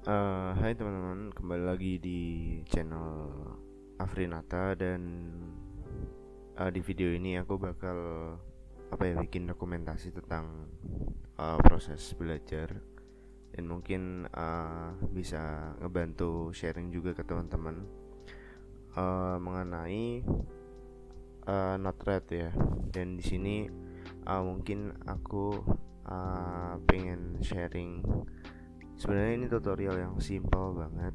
Hai teman-teman, kembali lagi di channel Afrinata. Dan di video ini aku bakal bikin dokumentasi tentang proses belajar, dan mungkin bisa ngebantu sharing juga ke teman-teman mengenai Node-RED ya. Dan di sini mungkin aku pengen sharing. Sebenarnya ini tutorial yang simple banget.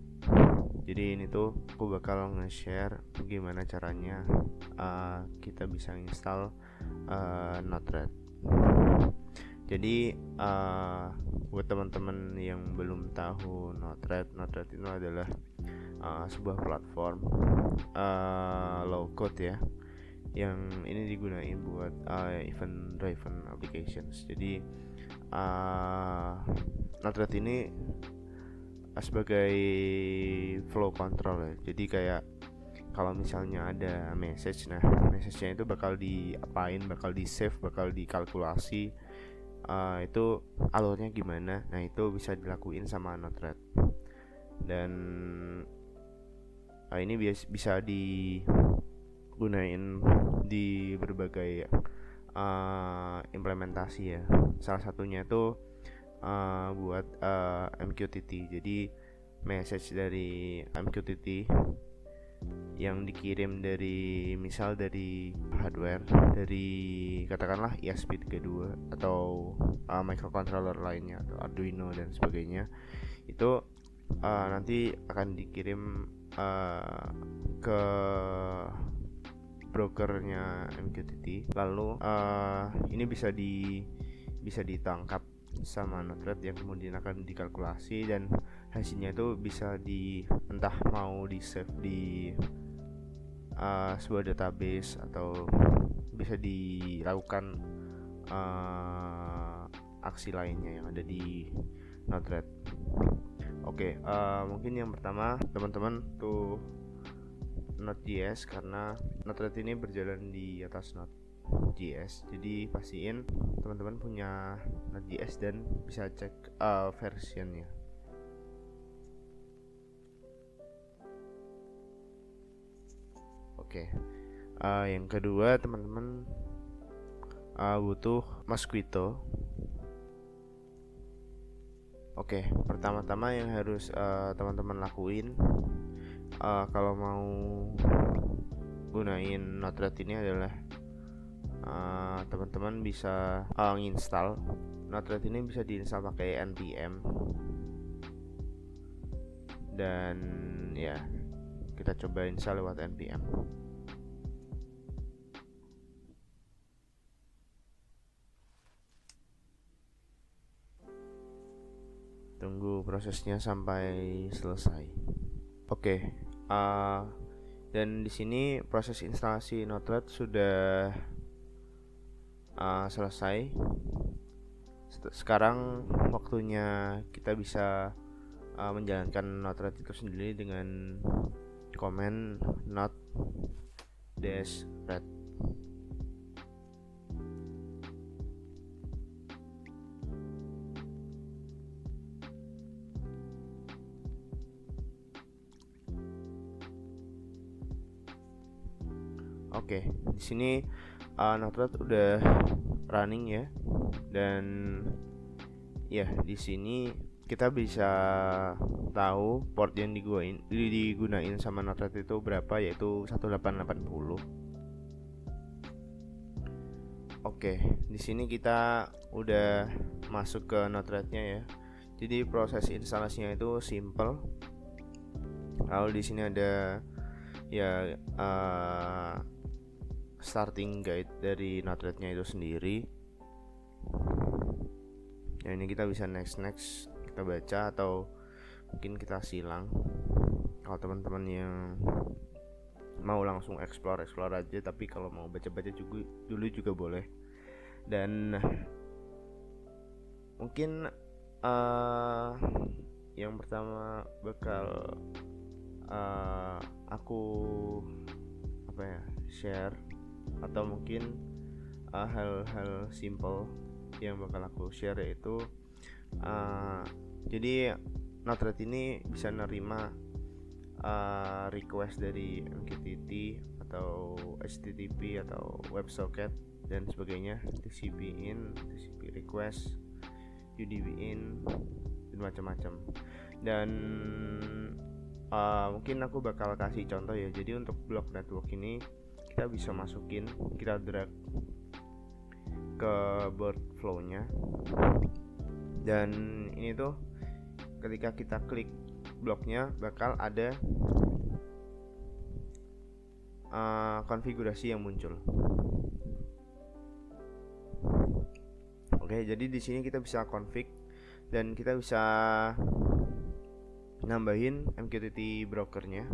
Jadi ini tuh aku bakal nge-share gimana caranya kita bisa install Node-RED. Jadi buat teman-teman yang belum tahu Node-RED itu adalah sebuah platform low code ya, yang ini digunain buat event driven applications. Jadi Node-RED ini sebagai flow control ya. Jadi kayak kalau misalnya ada message, nah message-nya itu bakal diapain, bakal di save, bakal dikalkulasi, itu alurnya gimana. Nah itu bisa dilakuin sama Node-RED. Dan ini bisa digunain di berbagai implementasi ya. Salah satunya itu buat MQTT. Jadi message dari MQTT yang dikirim dari hardware, dari katakanlah ESP32 atau microcontroller lainnya atau Arduino dan sebagainya, itu nanti akan dikirim ke brokernya MQTT. Lalu ini bisa ditangkap sama Node-RED yang kemudian akan dikalkulasi, dan hasilnya itu bisa entah mau di save di sebuah database atau bisa dilakukan aksi lainnya yang ada di Node-RED. Oke, mungkin yang pertama teman-teman tuh Node.js, karena Node-RED ini berjalan di atas Node.js. Jadi pastiin teman-teman punya Node.js dan bisa cek versionnya. Oke, yang kedua teman-teman butuh Mosquito. Oke, pertama-tama yang harus teman-teman lakuin kalau mau gunain Node-RED ini adalah teman-teman bisa nginstal Node-RED ini. Bisa diinstal pakai npm, dan ya kita coba install lewat npm. Tunggu prosesnya sampai selesai. Oke, dan di sini proses instalasi Node-RED sudah selesai. Sekarang waktunya kita bisa menjalankan Node-RED itu sendiri dengan command node-red. Oke, di sini Node-RED udah running ya, dan ya di sini kita bisa tahu port yang digunain sama Node-RED itu berapa, yaitu 1880. Oke, di sini kita udah masuk ke Node-RED-nya ya. Jadi proses instalasinya itu simple. Lalu di sini ada ya starting guide dari Node-RED-nya itu sendiri. Ya ini kita bisa next kita baca, atau mungkin kita silang. Kalau teman-teman yang mau langsung explore aja, tapi kalau mau baca-baca dulu juga boleh. Dan mungkin yang pertama bakal aku share, atau mungkin hal-hal simple yang bakal aku share, yaitu jadi Node-RED ini bisa nerima request dari MQTT atau HTTP atau WebSocket dan sebagainya, TCP in, TCP request, UDP in, dan macam-macam. Dan mungkin aku bakal kasih contoh ya. Jadi untuk block network ini kita bisa masukin, kita drag ke board flow-nya, dan ini tuh ketika kita klik bloknya bakal ada konfigurasi yang muncul. Oke, jadi di sini kita bisa config dan kita bisa nambahin MQTT brokernya.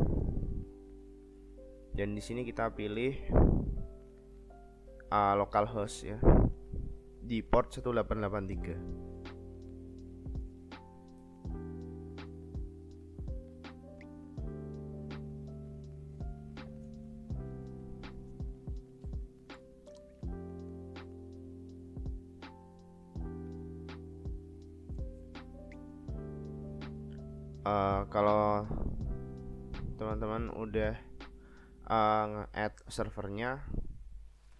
Dan di sini kita pilih localhost ya, di port 1883. Kalau teman-teman udah nge-add servernya,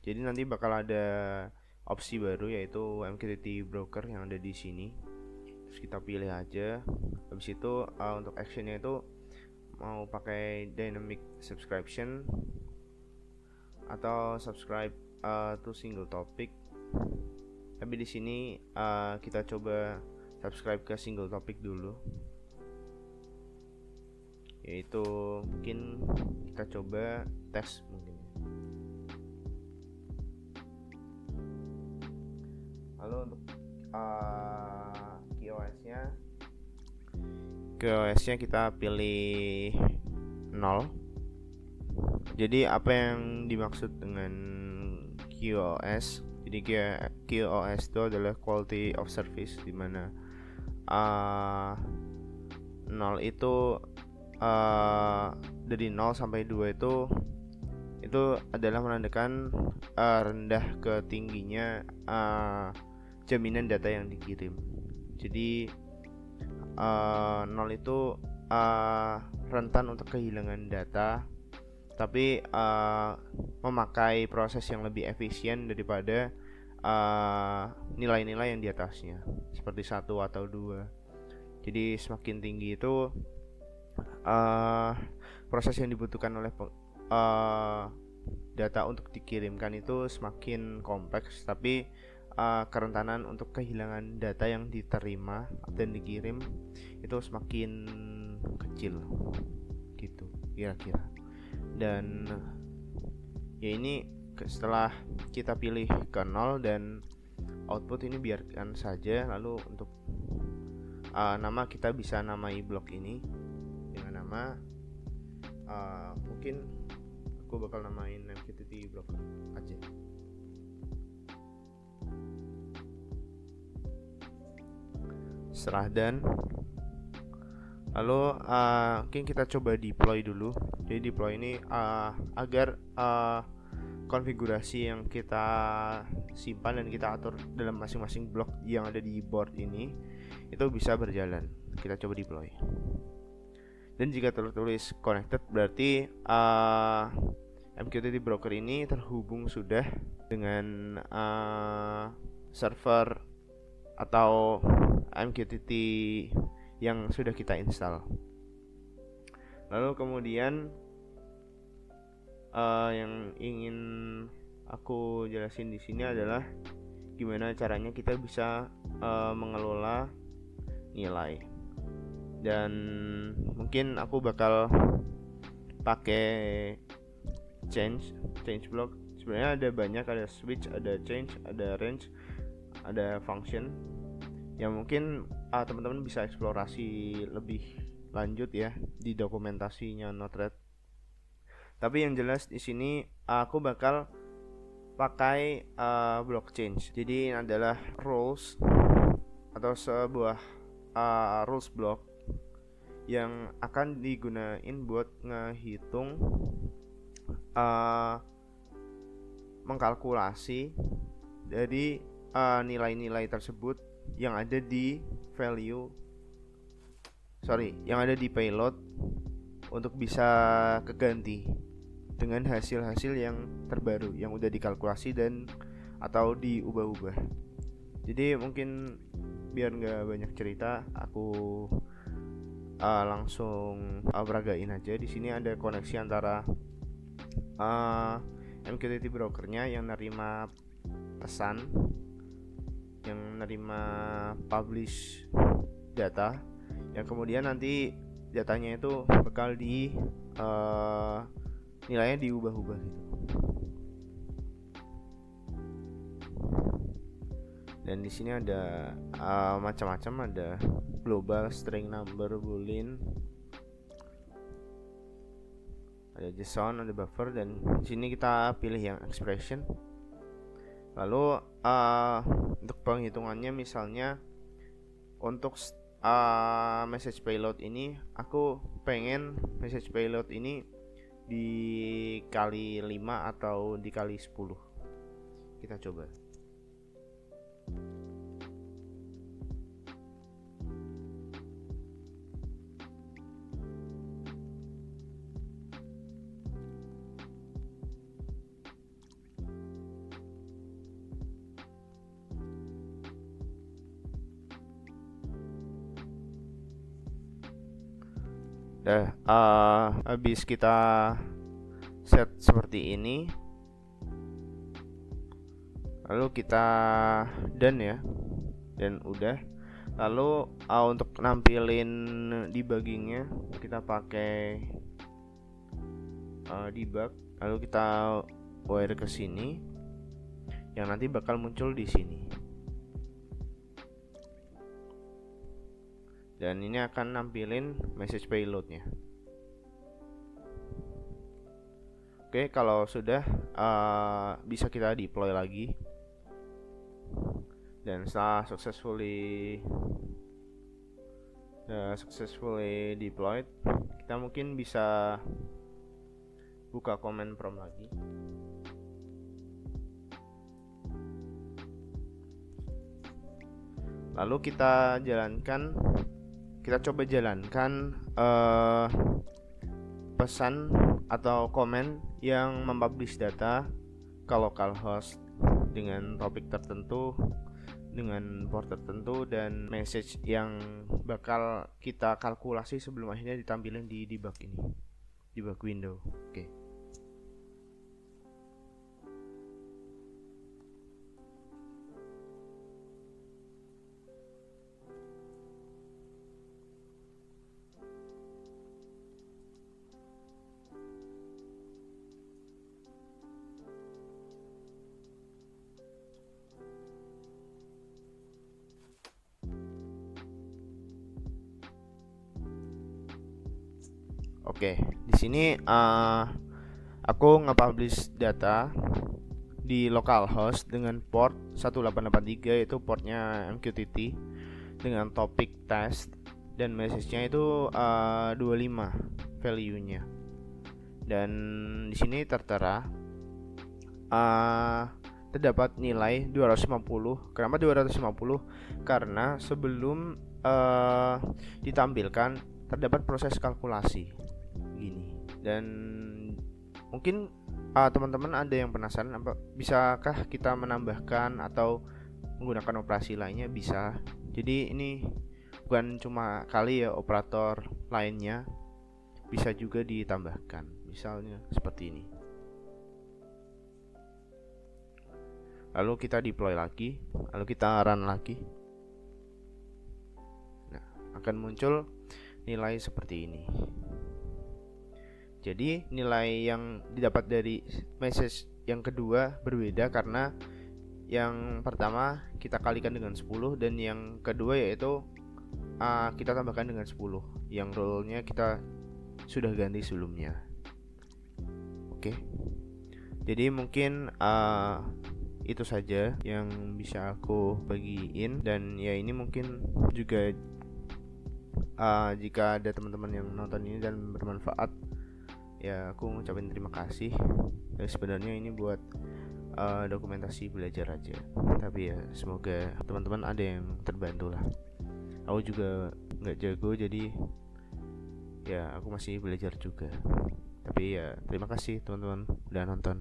jadi nanti bakal ada opsi baru yaitu MQTT broker yang ada di sini. Terus kita pilih aja. Habis itu untuk actionnya itu mau pakai dynamic subscription atau subscribe to single topic. Tapi di sini kita coba subscribe ke single topic dulu. Yaitu mungkin kita coba tes mungkin. Lalu untuk QoS-nya kita pilih 0. Jadi apa yang dimaksud dengan QoS? Jadi QoS itu adalah quality of service, di mana 0 itu dari 0 sampai 2 itu adalah menandakan rendah ke tingginya jaminan data yang dikirim. Jadi 0 itu rentan untuk kehilangan data, tapi memakai proses yang lebih efisien daripada nilai-nilai yang di atasnya, seperti 1 atau 2. Jadi semakin tinggi itu proses yang dibutuhkan oleh data untuk dikirimkan itu semakin kompleks, tapi kerentanan untuk kehilangan data yang diterima dan dikirim itu semakin kecil gitu kira-kira. Dan ya ini setelah kita pilih ke 0 dan output ini biarkan saja. Lalu untuk nama, kita bisa namai blok ini dengan nama mungkin aku bakal namain MQTT broker aja. Setelah dan lalu mungkin kita coba deploy dulu. Jadi deploy ini agar konfigurasi yang kita simpan dan kita atur dalam masing-masing blok yang ada di board ini itu bisa berjalan. Kita coba deploy. Dan jika tertulis connected, berarti MQTT broker ini terhubung sudah dengan server atau MQTT yang sudah kita install. Lalu kemudian yang ingin aku jelasin di sini adalah gimana caranya kita bisa mengelola nilai. Dan mungkin aku bakal pakai change block. Sebenarnya ada banyak, ada switch, ada change, ada range, ada function yang mungkin teman-teman bisa eksplorasi lebih lanjut ya di dokumentasinya Node-RED. Tapi yang jelas di sini aku bakal pakai block change. Jadi ini adalah rules atau sebuah rules block yang akan digunain buat ngehitung mengkalkulasi dari nilai-nilai tersebut yang ada di value yang ada di payload untuk bisa keganti dengan hasil-hasil yang terbaru yang udah dikalkulasi dan atau diubah-ubah. Jadi mungkin biar nggak banyak cerita, aku langsung peragain aja. Di sini ada koneksi antara MQTT brokernya yang nerima pesan, yang nerima publish data, yang kemudian nanti datanya itu bakal di nilainya diubah-ubah gitu. Dan di sini ada macam-macam, ada global, string, number, boolean, ada JSON, ada buffer, dan di sini kita pilih yang expression. Lalu untuk penghitungannya, misalnya untuk message payload ini, aku pengen message payload ini dikali 5 atau dikali 10. Kita coba. Habis kita set seperti ini, lalu kita done ya, dan udah. Lalu untuk nampilin debuggingnya kita pakai debug, lalu kita wire ke sini yang nanti bakal muncul di sini. Dan ini akan nampilin message payloadnya. Oke, kalau sudah bisa kita deploy lagi. Dan setelah successfully deployed, kita mungkin bisa buka command prompt lagi. Lalu kita coba jalankan pesan atau komen yang mempublish data ke localhost dengan topik tertentu, dengan port tertentu, dan message yang bakal kita kalkulasi sebelum akhirnya ditampilkan di debug window. Oke. Oke, di sini aku nge-publish data di localhost dengan port 1883, itu portnya MQTT, dengan topik test, dan message-nya itu 25 value-nya. Dan di sini tertera terdapat nilai 250. Kenapa 250? Karena sebelum ditampilkan terdapat proses kalkulasi gini. Dan mungkin teman-teman ada yang penasaran, bisakah kita menambahkan atau menggunakan operasi lainnya? Bisa. Jadi ini bukan cuma kali ya, operator lainnya bisa juga ditambahkan, misalnya seperti ini. Lalu kita deploy lagi, lalu kita run lagi. Nah, akan muncul nilai seperti ini. Jadi nilai yang didapat dari message yang kedua berbeda, karena yang pertama kita kalikan dengan 10, dan yang kedua yaitu kita tambahkan dengan 10. Yang rule-nya kita sudah ganti sebelumnya. Oke. Jadi mungkin itu saja yang bisa aku bagiin, dan ya ini mungkin juga jika ada teman-teman yang nonton ini dan bermanfaat, ya aku ngucapin terima kasih. Sebenarnya ini buat dokumentasi belajar aja, tapi ya semoga teman-teman ada yang terbantu lah. Aku juga nggak jago, jadi ya aku masih belajar juga. Tapi ya terima kasih teman-teman udah nonton.